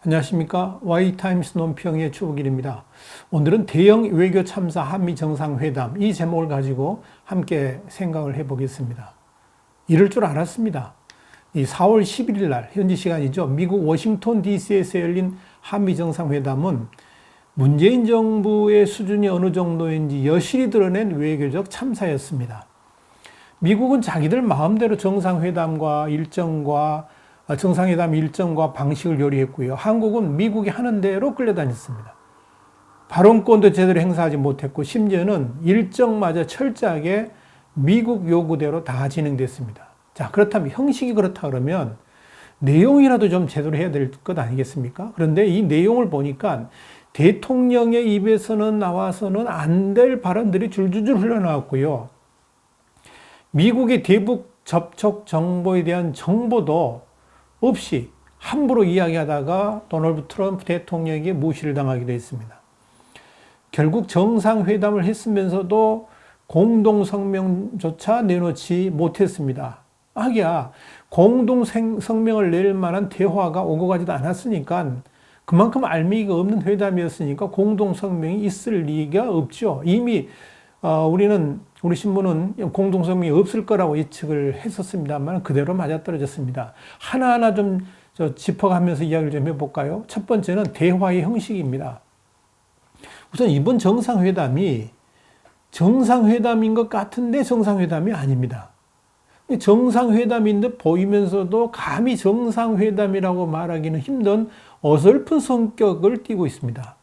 안녕하십니까. Y타임스 논평의 추국일입니다. 오늘은 대형 외교 참사 한미 정상회담 이 제목을 가지고 함께 생각을 해보겠습니다. 이럴 줄 알았습니다. 이 4월 11일 날 현지 시간이죠. 미국 워싱턴 DC에서 열린 한미 정상회담은 문재인 정부의 수준이 어느 정도인지 여실히 드러낸 외교적 참사였습니다. 미국은 자기들 마음대로 정상회담 일정과 방식을 요리했고요. 한국은 미국이 하는 대로 끌려다녔습니다. 발언권도 제대로 행사하지 못했고 심지어는 일정마저 철저하게 미국 요구대로 다 진행됐습니다. 자, 그렇다면 형식이 그렇다 그러면 내용이라도 좀 제대로 해야 될 것 아니겠습니까? 그런데 이 내용을 보니까 대통령의 입에서는 나와서는 안 될 발언들이 줄줄줄 흘러나왔고요. 미국의 대북 접촉 정보에 대한 정보도 없이 함부로 이야기하다가 도널드 트럼프 대통령에게 무시를 당하기도 했습니다. 결국 정상회담을 했으면서도 공동성명조차 내놓지 못했습니다. 하기야 공동성명을 낼 만한 대화가 오고 가지도 않았으니까 그만큼 알맹이가 없는 회담이었으니까 공동성명이 있을 리가 없죠. 이미 우리 신문은 공동성명이 없을 거라고 예측을 했었습니다만 그대로 맞아떨어졌습니다. 하나하나 좀 짚어가면서 이야기를 좀 해볼까요? 첫 번째는 대화의 형식입니다. 우선 이번 정상회담이 정상회담인 것 같은데 정상회담이 아닙니다. 정상회담인 듯 보이면서도 감히 정상회담이라고 말하기는 힘든 어설픈 성격을 띠고 있습니다.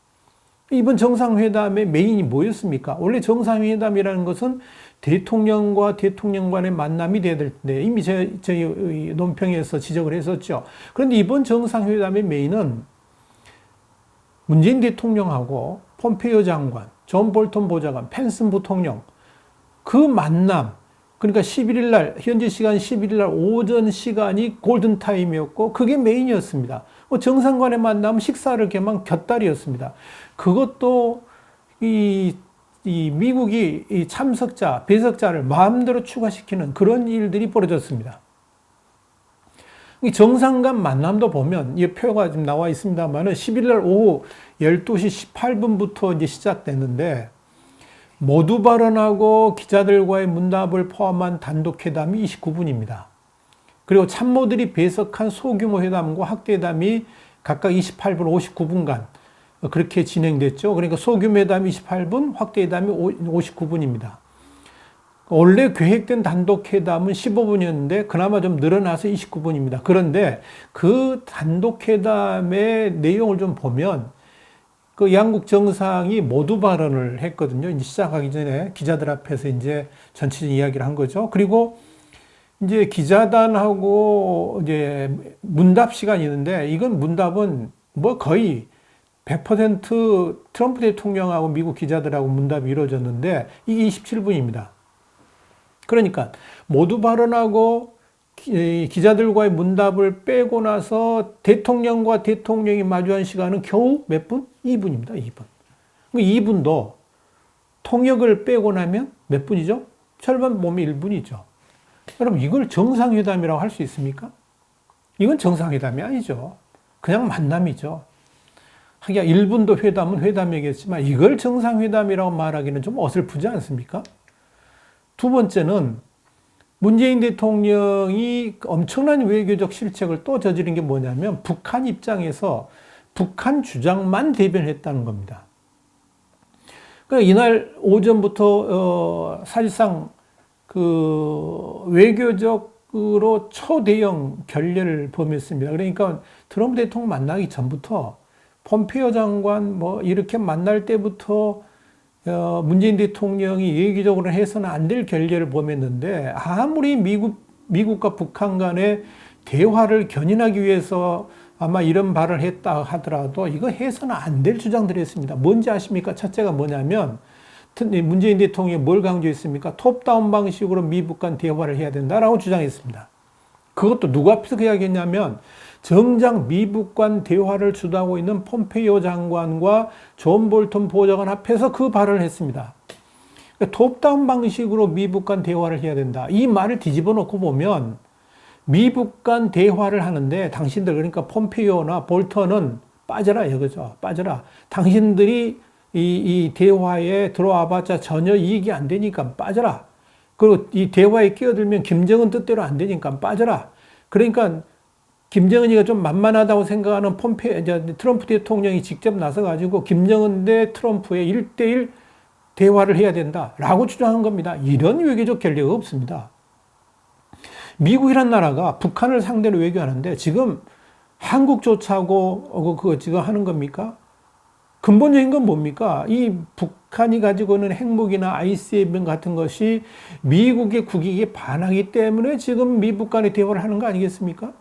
이번 정상회담의 메인이 뭐였습니까? 원래 정상회담이라는 것은 대통령과 대통령 간의 만남이 돼야 될 텐데 이미 저희 논평에서 지적을 했었죠. 그런데 이번 정상회담의 메인은 문재인 대통령하고 폼페이오 장관, 존 볼턴 보좌관, 펜스 부통령 그 만남, 그러니까 11일 날 현지 시간 11일 날 오전 시간이 골든타임이었고 그게 메인이었습니다. 정상 간의 만남 식사를 겸한 곁다리였습니다. 그것도 미국이 이 참석자, 배석자를 마음대로 추가시키는 그런 일들이 벌어졌습니다. 이 정상 간 만남도 보면 이 표가 지금 나와 있습니다만은 11일 날 오후 12시 18분부터 이제 시작됐는데 모두 발언하고 기자들과의 문답을 포함한 단독회담이 29분입니다. 그리고 참모들이 배석한 소규모 회담과 확대회담이 각각 28분, 59분간 그렇게 진행됐죠. 그러니까 소규모 회담이 28분, 확대회담이 59분입니다. 원래 계획된 단독회담은 15분이었는데 그나마 좀 늘어나서 29분입니다. 그런데 그 단독회담의 내용을 좀 보면 그 양국 정상이 모두 발언을 했거든요. 이제 시작하기 전에 기자들 앞에서 이제 전체적인 이야기를 한 거죠. 그리고 이제 기자단하고 이제 문답 시간이 있는데 이건 문답은 뭐 거의 100% 트럼프 대통령하고 미국 기자들하고 문답이 이루어졌는데 이게 27분입니다. 그러니까 모두 발언하고 기자들과의 문답을 빼고 나서 대통령과 대통령이 마주한 시간은 겨우 몇 분? 2분입니다. 2분. 2분도 통역을 빼고 나면 몇 분이죠? 절반 보면 1분이죠. 그럼 이걸 정상회담이라고 할 수 있습니까? 이건 정상회담이 아니죠. 그냥 만남이죠. 하기야 1분도 회담은 회담이겠지만 이걸 정상회담이라고 말하기는 좀 어설프지 않습니까? 두 번째는 문재인 대통령이 엄청난 외교적 실책을 또 저지른 게 뭐냐면 북한 입장에서 북한 주장만 대변했다는 겁니다. 그러니까 이날 오전부터 사실상 그 외교적으로 초대형 결례를 범했습니다. 그러니까 트럼프 대통령 만나기 전부터 폼페이오 장관 뭐 이렇게 만날 때부터 문재인 대통령이 예기적으로 해서는 안 될 결례를 범했는데 아무리 미국과 북한 간의 대화를 견인하기 위해서 아마 이런 발언을 했다 하더라도 이거 해서는 안 될 주장들을 했습니다. 뭔지 아십니까? 첫째가 뭐냐면 문재인 대통령이 뭘 강조했습니까? 톱다운 방식으로 미국 간 대화를 해야 된다라고 주장했습니다. 그것도 누구 앞에서 그 이야기했냐면 정작 미국 간 대화를 주도하고 있는 폼페이오 장관과 존 볼턴 보좌관 앞에서 그 발언을 했습니다. 그러니까 톱다운 방식으로 미국 간 대화를 해야 된다. 이 말을 뒤집어 놓고 보면 미국 간 대화를 하는데 당신들 그러니까 폼페이오나 볼턴은 빠져라 이거죠. 빠져라. 당신들이 이 대화에 들어와봤자 전혀 이익이 안 되니까 빠져라. 그리고 이 대화에 끼어들면 김정은 뜻대로 안 되니까 빠져라. 그러니까 김정은이가 좀 만만하다고 생각하는 트럼프 대통령이 직접 나서가지고 김정은 대 트럼프의 1대1 대화를 해야 된다라고 주장한 겁니다. 이런 외교적 결례가 없습니다. 미국이란 나라가 북한을 상대로 외교하는데 지금 한국조차고 그거 지금 하는 겁니까? 근본적인 건 뭡니까? 이 북한이 가지고 있는 핵무기나 ICBM 같은 것이 미국의 국익에 반하기 때문에 지금 미북 간의 대화를 하는 거 아니겠습니까?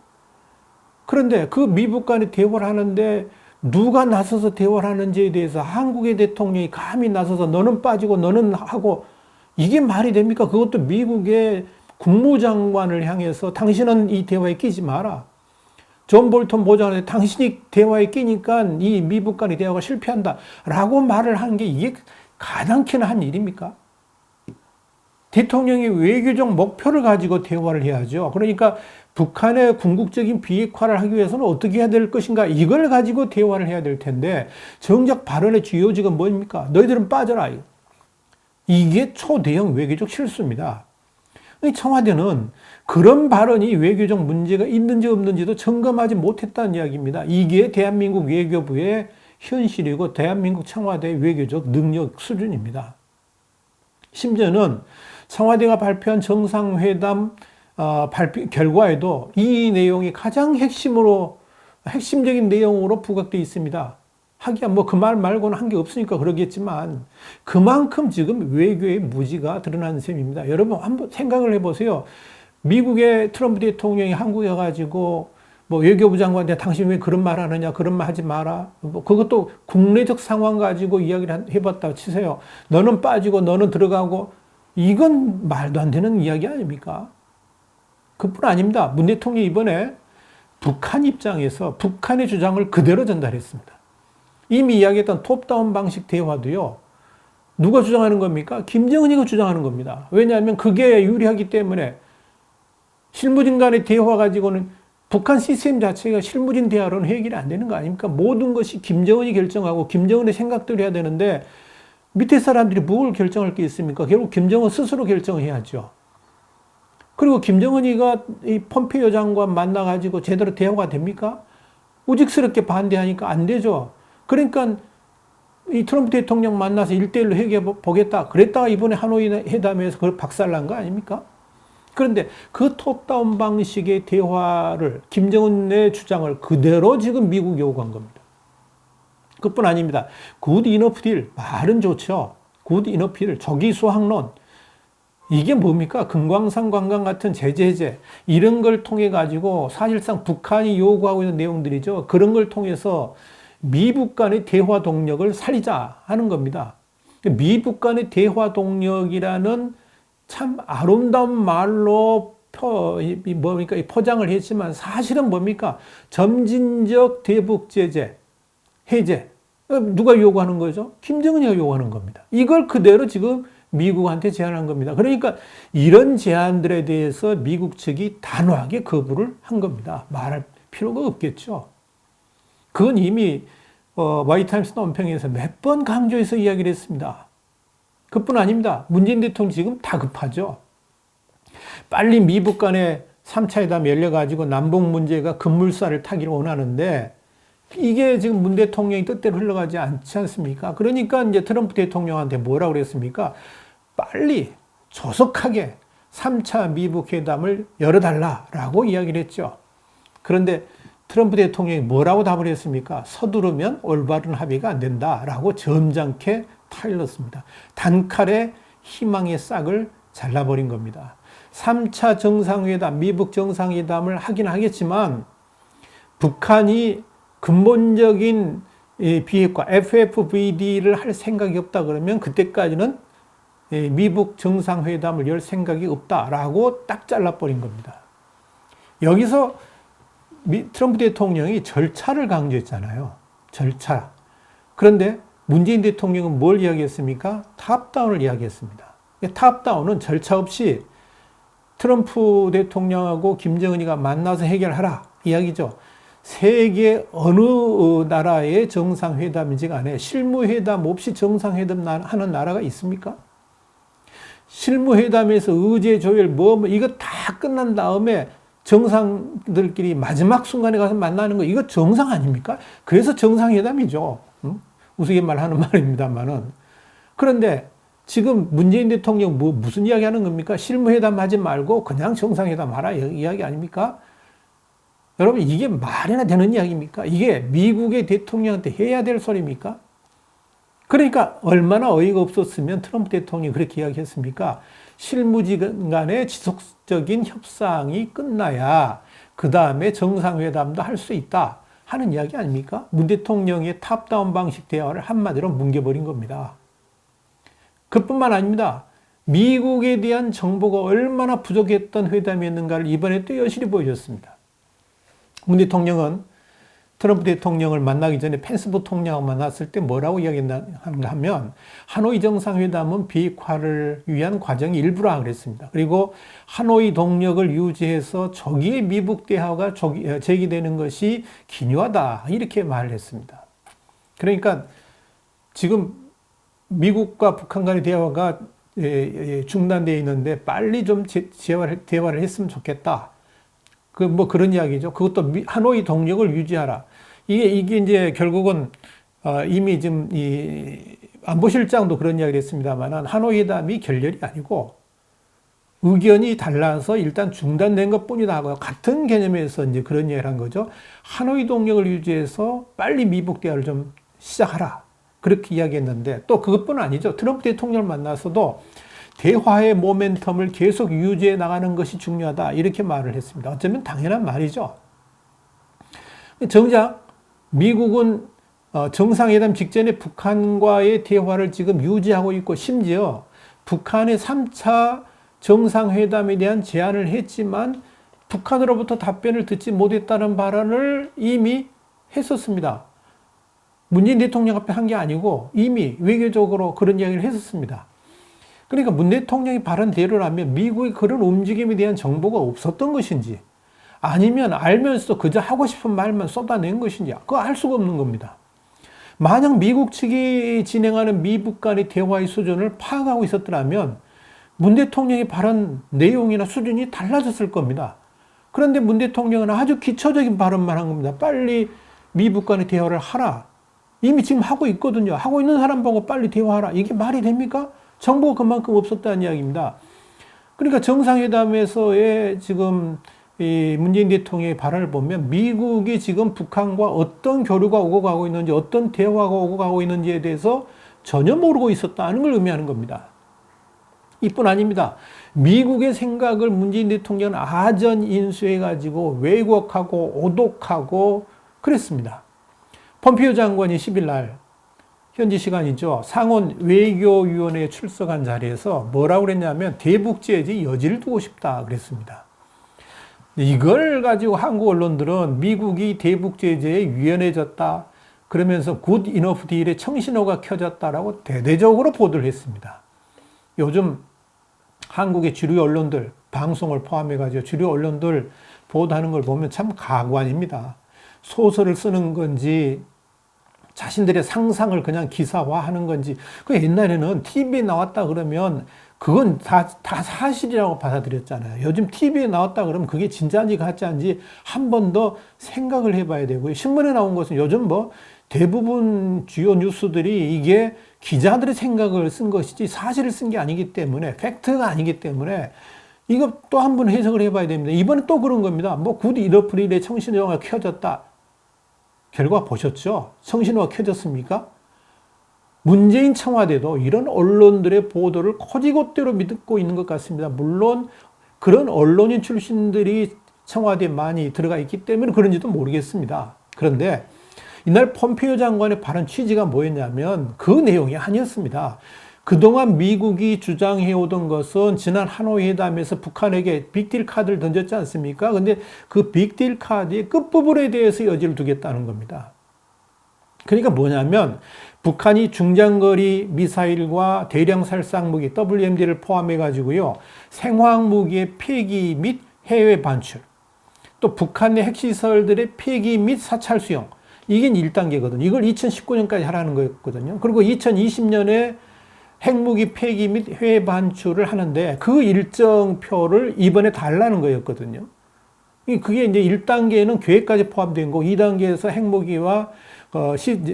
그런데 그 미북 간의 대화를 하는데 누가 나서서 대화를 하는지에 대해서 한국의 대통령이 감히 나서서 너는 빠지고 너는 하고 이게 말이 됩니까? 그것도 미국의 국무장관을 향해서 당신은 이 대화에 끼지 마라. 존 볼턴 보좌관이 당신이 대화에 끼니까 이 미북 간의 대화가 실패한다 라고 말을 하는 게 이게 가당키나 한 일입니까? 대통령이 외교적 목표를 가지고 대화를 해야죠. 그러니까 북한의 궁극적인 비핵화를 하기 위해서는 어떻게 해야 될 것인가 이걸 가지고 대화를 해야 될 텐데 정작 발언의 주요지가 뭡니까? 너희들은 빠져라. 이게 초대형 외교적 실수입니다. 청와대는 그런 발언이 외교적 문제가 있는지 없는지도 점검하지 못했다는 이야기입니다. 이게 대한민국 외교부의 현실이고 대한민국 청와대의 외교적 능력 수준입니다. 심지어는 청와대가 발표한 정상회담 결과에도 이 내용이 가장 핵심적인 내용으로 부각되어 있습니다. 하기야 뭐 그 말 말고는 한 게 없으니까 그러겠지만 그만큼 지금 외교의 무지가 드러나는 셈입니다. 여러분 한번 생각을 해보세요. 미국의 트럼프 대통령이 한국에 가가지고 뭐 외교부 장관한테 당신 왜 그런 말 하느냐 그런 말 하지 마라. 뭐 그것도 국내적 상황 가지고 이야기를 해봤다고 치세요. 너는 빠지고 너는 들어가고 이건 말도 안 되는 이야기 아닙니까? 그뿐 아닙니다. 문 대통령이 이번에 북한 입장에서 북한의 주장을 그대로 전달했습니다. 이미 이야기했던 톱다운 방식 대화도요. 누가 주장하는 겁니까? 김정은이가 주장하는 겁니다. 왜냐하면 그게 유리하기 때문에 실무진 간의 대화 가지고는 북한 시스템 자체가 실무진 대화로는 해결이 안 되는 거 아닙니까? 모든 것이 김정은이 결정하고 김정은의 생각대로 해야 되는데 밑에 사람들이 뭘 결정할 게 있습니까? 결국 김정은 스스로 결정해야죠. 그리고 김정은이가 이 폼페이오 장관 만나가지고 제대로 대화가 됩니까? 우직스럽게 반대하니까 안 되죠. 그러니까 이 트럼프 대통령 만나서 1대1로 해결해 보겠다. 그랬다가 이번에 하노이 회담에서 그걸 박살난 거 아닙니까? 그런데 그 톱다운 방식의 대화를 김정은의 주장을 그대로 지금 미국이 요구한 겁니다. 그뿐 아닙니다. 굿 이너프 딜 말은 좋죠. 굿 이너프 딜 조기 수학론 이게 뭡니까? 금광산 관광 같은 제재 해제 이런 걸 통해 가지고 사실상 북한이 요구하고 있는 내용들이죠. 그런 걸 통해서 미북 간의 대화 동력을 살리자 하는 겁니다. 미북 간의 대화 동력이라는 참 아름다운 말로 포장을 했지만 사실은 뭡니까? 점진적 대북 제재, 해제. 누가 요구하는 거죠? 김정은이가 요구하는 겁니다. 이걸 그대로 지금 미국한테 제안한 겁니다. 그러니까 이런 제안들에 대해서 미국 측이 단호하게 거부를 한 겁니다. 말할 필요가 없겠죠. 그건 이미 와이타임스 논평에서 몇 번 강조해서 이야기를 했습니다. 그뿐 아닙니다. 문재인 대통령 지금 다급하죠. 빨리 미북 간의 3차 회담이 열려가지고 남북 문제가 급물살을 타기를 원하는데 이게 지금 문 대통령이 뜻대로 흘러가지 않지 않습니까? 그러니까 이제 트럼프 대통령한테 뭐라고 그랬습니까? 빨리 조속하게 3차 미북 회담을 열어달라라고 이야기를 했죠. 그런데 트럼프 대통령이 뭐라고 답을 했습니까? 서두르면 올바른 합의가 안 된다라고 점잖게 타일렀습니다. 단칼에 희망의 싹을 잘라버린 겁니다. 3차 정상회담, 미북 정상회담을 하긴 하겠지만 북한이 근본적인 비핵화, FFVD를 할 생각이 없다 그러면 그때까지는 미북 정상회담을 열 생각이 없다라고 딱 잘라버린 겁니다. 여기서 트럼프 대통령이 절차를 강조했잖아요. 절차. 그런데 문재인 대통령은 뭘 이야기했습니까? 탑다운을 이야기했습니다. 탑다운은 절차 없이 트럼프 대통령하고 김정은이가 만나서 해결하라 이야기죠. 세계 어느 나라의 정상회담인지 간에 실무회담 없이 정상회담 하는 나라가 있습니까? 실무회담에서 의제 조율 이거 다 끝난 다음에 정상들끼리 마지막 순간에 가서 만나는 거 이거 정상 아닙니까? 그래서 정상회담이죠. 우스갯말 하는 말입니다만은. 그런데 지금 문재인 대통령 무슨 이야기 하는 겁니까? 실무회담 하지 말고 그냥 정상회담 하라 이야기 아닙니까? 여러분 이게 말이나 되는 이야기입니까? 이게 미국의 대통령한테 해야 될 소리입니까? 그러니까 얼마나 어이가 없었으면 트럼프 대통령이 그렇게 이야기했습니까? 실무진 간의 지속적인 협상이 끝나야 그 다음에 정상회담도 할 수 있다 하는 이야기 아닙니까? 문 대통령의 탑다운 방식 대화를 한마디로 뭉개버린 겁니다. 그뿐만 아닙니다. 미국에 대한 정보가 얼마나 부족했던 회담이었는가를 이번에 또 여실히 보여줬습니다. 문 대통령은 트럼프 대통령을 만나기 전에 펜스 부통령을 만났을 때 뭐라고 이야기했는가 하면 하노이 정상회담은 비핵화를 위한 과정의 일부라 그랬습니다. 그리고 하노이 동력을 유지해서 조기에 미국 대화가 제기되는 것이 기묘하다 이렇게 말을 했습니다. 그러니까 지금 미국과 북한 간의 대화가 중단되어 있는데 빨리 좀 대화를 했으면 좋겠다. 그런 이야기죠. 그것도 하노이 동력을 유지하라. 이게 이제 결국은, 이미 지금 안보실장도 그런 이야기를 했습니다만, 하노이 회담이 결렬이 아니고, 의견이 달라서 일단 중단된 것 뿐이다 하고, 같은 개념에서 이제 그런 이야기를 한 거죠. 하노이 동력을 유지해서 빨리 미국 대화를 좀 시작하라. 그렇게 이야기했는데, 또 그것뿐 아니죠. 트럼프 대통령을 만나서도 대화의 모멘텀을 계속 유지해 나가는 것이 중요하다 이렇게 말을 했습니다. 어쩌면 당연한 말이죠. 정작 미국은 정상회담 직전에 북한과의 대화를 지금 유지하고 있고 심지어 북한의 3차 정상회담에 대한 제안을 했지만 북한으로부터 답변을 듣지 못했다는 발언을 이미 했었습니다. 문재인 대통령 앞에 한 게 아니고 이미 외교적으로 그런 이야기를 했었습니다. 그러니까 문 대통령이 발언대로라면 미국의 그런 움직임에 대한 정보가 없었던 것인지 아니면 알면서도 그저 하고 싶은 말만 쏟아낸 것인지 그거 알 수가 없는 겁니다. 만약 미국 측이 진행하는 미북 간의 대화의 수준을 파악하고 있었더라면 문 대통령의 발언 내용이나 수준이 달라졌을 겁니다. 그런데 문 대통령은 아주 기초적인 발언만 한 겁니다. 빨리 미북 간의 대화를 하라. 이미 지금 하고 있거든요. 하고 있는 사람 보고 빨리 대화하라. 이게 말이 됩니까? 정보가 그만큼 없었다는 이야기입니다. 그러니까 정상회담에서의 지금 이 문재인 대통령의 발언을 보면 미국이 지금 북한과 어떤 교류가 오고 가고 있는지 어떤 대화가 오고 가고 있는지에 대해서 전혀 모르고 있었다는 걸 의미하는 겁니다. 이뿐 아닙니다. 미국의 생각을 문재인 대통령은 아전 인수해가지고 왜곡하고 오독하고 그랬습니다. 폼페이오 장관이 10일 날 현지 시간이죠. 상원 외교위원회에 출석한 자리에서 뭐라고 그랬냐면 대북제재 여지를 두고 싶다 그랬습니다. 이걸 가지고 한국 언론들은 미국이 대북제재에 유연해졌다 그러면서 굿 이너프 딜의 청신호가 켜졌다라고 대대적으로 보도를 했습니다. 요즘 한국의 주류 언론들 방송을 포함해가지고 주류 언론들 보도하는 걸 보면 참 가관입니다. 소설을 쓰는 건지 자신들의 상상을 그냥 기사화하는 건지. 그 옛날에는 TV에 나왔다 그러면 그건 다 사실이라고 받아들였잖아요. 요즘 TV에 나왔다 그러면 그게 진짜인지 가짜인지 한 번 더 생각을 해봐야 되고요. 신문에 나온 것은 요즘 대부분 주요 뉴스들이 이게 기자들의 생각을 쓴 것이지 사실을 쓴 게 아니기 때문에 팩트가 아니기 때문에 이거 또 한 번 해석을 해봐야 됩니다. 이번에 또 그런 겁니다. 굿 이너프딜의 청신호가 켜졌다. 결과 보셨죠? 청신호가 켜졌습니까? 문재인 청와대도 이런 언론들의 보도를 코지곳대로 믿고 있는 것 같습니다. 물론 그런 언론인 출신들이 청와대에 많이 들어가 있기 때문에 그런지도 모르겠습니다. 그런데 이날 폼페이오 장관의 발언 취지가 뭐였냐면 그 내용이 아니었습니다. 그동안 미국이 주장해오던 것은 지난 하노이 회담에서 북한에게 빅딜 카드를 던졌지 않습니까? 근데 그 빅딜 카드의 끝부분에 대해서 여지를 두겠다는 겁니다. 그러니까 뭐냐면 북한이 중장거리 미사일과 대량 살상무기 WMD를 포함해 가지고요. 생화학무기의 폐기 및 해외 반출, 또 북한의 핵시설들의 폐기 및 사찰 수용. 이게 1단계거든요. 이걸 2019년까지 하라는 거였거든요. 그리고 2020년에 핵무기 폐기 및 해외 반출을 하는데 그 일정표를 이번에 달라는 거였거든요. 그게 이제 1단계는 계획까지 포함된 거고 2단계에서 핵무기와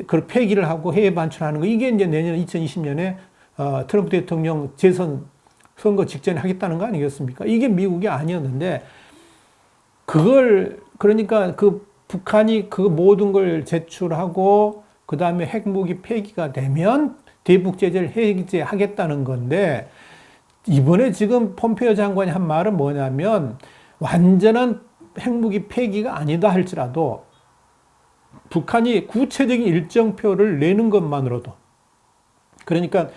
그 폐기를 하고 해외 반출하는 거. 이게 이제 내년 2020년에 트럼프 대통령 재선 선거 직전에 하겠다는 거 아니겠습니까? 이게 미국이 아니었는데 그걸 그러니까 그 북한이 그 모든 걸 제출하고 그 다음에 핵무기 폐기가 되면 대북 제재를 해제하겠다는 건데 이번에 지금 폼페이오 장관이 한 말은 뭐냐면 완전한 핵무기 폐기가 아니다 할지라도 북한이 구체적인 일정표를 내는 것만으로도 그러니까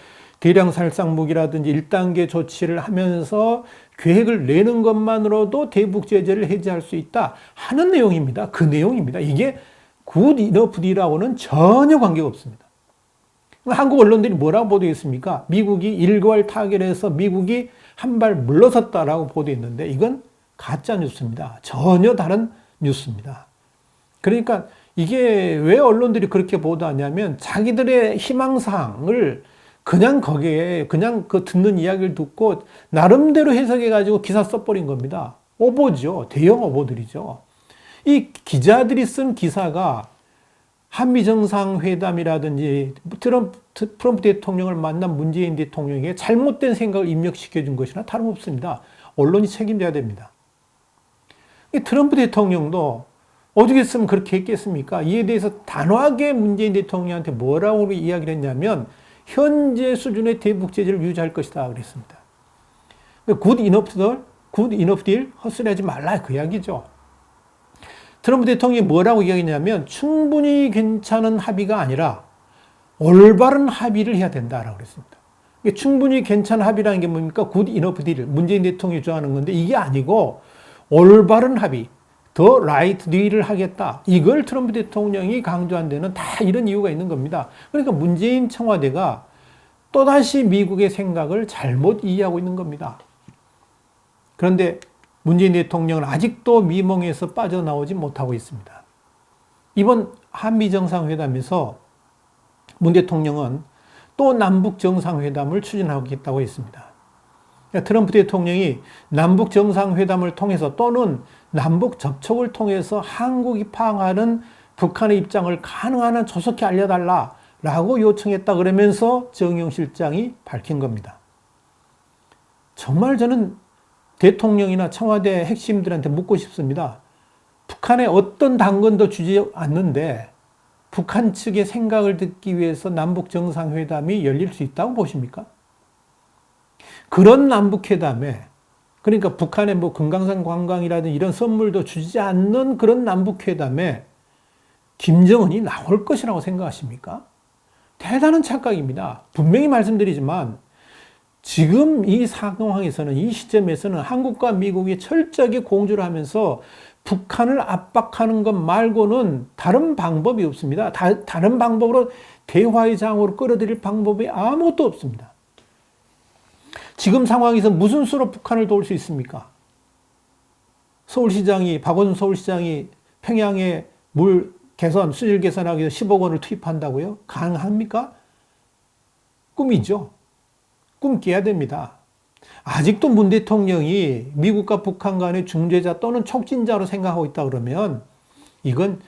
대량 살상 무기라든지 1단계 조치를 하면서 계획을 내는 것만으로도 대북 제재를 해제할 수 있다 하는 내용입니다. 그 내용입니다. 이게 good enough deal하고는 전혀 관계가 없습니다. 한국 언론들이 뭐라고 보도했습니까? 미국이 일괄 타결해서 미국이 한 발 물러섰다라고 보도했는데 이건 가짜 뉴스입니다. 전혀 다른 뉴스입니다. 그러니까 이게 왜 언론들이 그렇게 보도하냐면 자기들의 희망사항을 그냥 거기에 그냥 그 듣는 이야기를 듣고 나름대로 해석해가지고 기사 써버린 겁니다. 오보죠. 대형 오보들이죠. 이 기자들이 쓴 기사가 한미정상회담이라든지 트럼프 대통령을 만난 문재인 대통령에게 잘못된 생각을 입력시켜준 것이나 다름없습니다. 언론이 책임져야 됩니다. 트럼프 대통령도 어떻게 했으면 그렇게 했겠습니까? 이에 대해서 단호하게 문재인 대통령한테 뭐라고 이야기를 했냐면 현재 수준의 대북 제재를 유지할 것이다 그랬습니다. good enough deal 헛소리하지 말라 그 이야기죠. 트럼프 대통령이 뭐라고 이야기했냐면 충분히 괜찮은 합의가 아니라 올바른 합의를 해야 된다라고 그랬습니다. 충분히 괜찮은 합의라는 게 뭡니까? good enough deal. 문재인 대통령이 좋아하는 건데 이게 아니고 올바른 합의, the right deal을 하겠다. 이걸 트럼프 대통령이 강조한 데는 다 이런 이유가 있는 겁니다. 그러니까 문재인 청와대가 또다시 미국의 생각을 잘못 이해하고 있는 겁니다. 그런데 문재인 대통령은 아직도 미몽에서 빠져나오지 못하고 있습니다. 이번 한미정상회담에서 문 대통령은 또 남북정상회담을 추진하겠다고 했습니다. 트럼프 대통령이 남북정상회담을 통해서 또는 남북 접촉을 통해서 한국이 파악하는 북한의 입장을 가능한 한 조속히 알려달라라고 요청했다 그러면서 정의용 실장이 밝힌 겁니다. 정말 저는 대통령이나 청와대 핵심들한테 묻고 싶습니다. 북한에 어떤 당근도 주지 않는데 북한 측의 생각을 듣기 위해서 남북정상회담이 열릴 수 있다고 보십니까? 그런 남북회담에 그러니까 북한에 뭐 금강산 관광이라든 이런 선물도 주지 않는 그런 남북회담에 김정은이 나올 것이라고 생각하십니까? 대단한 착각입니다. 분명히 말씀드리지만 지금 이 상황에서는 이 시점에서는 한국과 미국이 철저하게 공조를 하면서 북한을 압박하는 것 말고는 다른 방법이 없습니다. 다른 방법으로 대화의 장으로 끌어들일 방법이 아무것도 없습니다. 지금 상황에서 무슨 수로 북한을 도울 수 있습니까? 박원순 서울시장이 평양에 물 개선, 수질 개선하기 위해서 10억 원을 투입한다고요? 가능합니까? 꿈이죠. 꿈 깨야 됩니다. 아직도 문 대통령이 미국과 북한 간의 중재자 또는 촉진자로 생각하고 있다 그러면 이건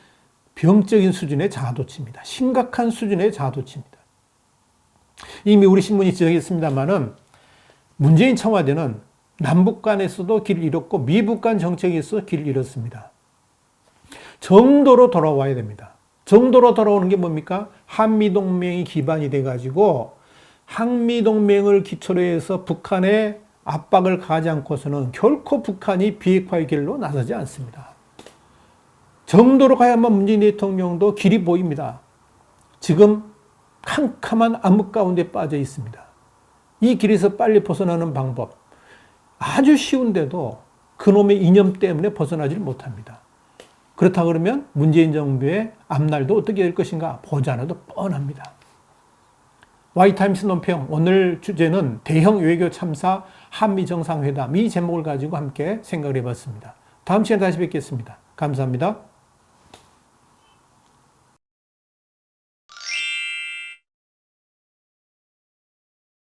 병적인 수준의 자아도취입니다. 심각한 수준의 자아도취입니다. 이미 우리 신문이 지적했습니다마는 문재인 청와대는 남북 간에서도 길을 잃었고 미북 간 정책에서 길을 잃었습니다. 정도로 돌아와야 됩니다. 정도로 돌아오는 게 뭡니까? 한미동맹이 기반이 돼가지고 한미동맹을 기초로 해서 북한에 압박을 가하지 않고서는 결코 북한이 비핵화의 길로 나서지 않습니다. 정도로 가야만 문재인 대통령도 길이 보입니다. 지금 캄캄한 암흑 가운데 빠져 있습니다. 이 길에서 빨리 벗어나는 방법 아주 쉬운데도 그놈의 이념 때문에 벗어나질 못합니다. 그렇다 그러면 문재인 정부의 앞날도 어떻게 될 것인가 보지 않아도 뻔합니다. 와이타임스 논평 오늘 주제는 대형 외교 참사 한미 정상회담 이 제목을 가지고 함께 생각을 해봤습니다. 다음 시간에 다시 뵙겠습니다. 감사합니다.